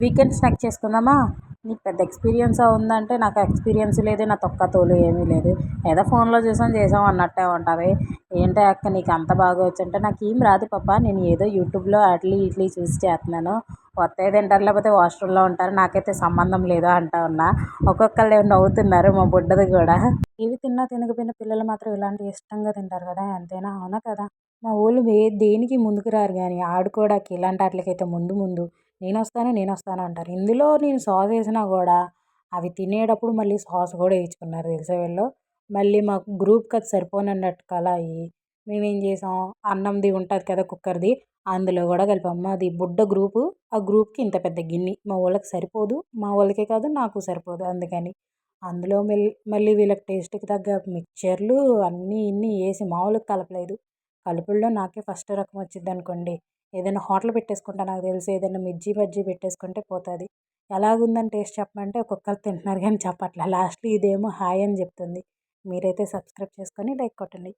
Weekend snack చేసుకుందామా? నీకు పెద్ద ఎక్స్పీరియన్స్ ఉందంటే నాకు ఎక్స్పీరియన్స్ లేదు, నా తొక్క తోలు ఏమీ లేదు. ఏదో ఫోన్లో చూసాం చేసాం అన్నట్టే ఉంటుంది. ఏంటి అక్క నీకు అంత బాగా వచ్చంటే నాకు ఏం రాదు పాప, నేను ఏదో యూట్యూబ్లో అట్లీ ఇట్లీ చూసి చేస్తున్నాను. వస్తే తింటారు లేకపోతే వాష్రూమ్లో ఉంటారు, నాకైతే సంబంధం లేదు అంటా ఉన్నా. ఒక్కొక్కళ్ళు నవ్వుతున్నారు, మా బుడ్డది కూడా. ఏవి తిన్నా తినకపోయినా పిల్లలు మాత్రం ఇలాంటివి ఇష్టంగా తింటారు కదా, అంతేనా? అవునా కదా? మా ఊళ్ళు దేనికి ముందుకు రారు కానీ ఆడుకోవడానికి ఇలాంటి వాటికైతే ముందు ముందు నేనొస్తాను అంటారు. ఇందులో నేను సాస్ వేసినా కూడా అవి తినేటప్పుడు మళ్ళీ సాస్ కూడా వేయించుకున్నారు తెలుసా వీళ్ళు. మళ్ళీ మాకు గ్రూప్కి అది సరిపోనన్నట్టు కలాయి మేమేం చేసాం, అన్నంది ఉంటుంది కదా కుక్కర్ది, అందులో కూడా కలిపాం. మాది బుడ్డ గ్రూపు, ఆ గ్రూప్కి ఇంత పెద్ద గిన్నె, మా వాళ్ళకి సరిపోదు, మా వాళ్ళకే కాదు నాకు సరిపోదు. అందుకని అందులో మళ్ళీ వీళ్ళకి టేస్ట్కి తగ్గ మిక్చర్లు అన్నీ ఇన్ని వేసి మామూలుగా కలపలేదు. కలుపుల్లో నాకే ఫస్ట్ రకం వచ్చింది అనుకోండి. ఏదైనా హోటల్ పెట్టేసుకుంటా, నాకు తెలిసి ఏదైనా మిర్చి బజ్జీ పెట్టేసుకుంటే పోతుంది. ఎలాగుందని టేస్ట్ చెప్పమంటే ఒక్కొక్కరు తింటున్నారు కానీ చెప్పట్లే. లాస్ట్లో ఇదేమో హాయ్ అని చెప్తుంది. మీరైతే సబ్స్క్రైబ్ చేసుకొని లైక్ కొట్టండి.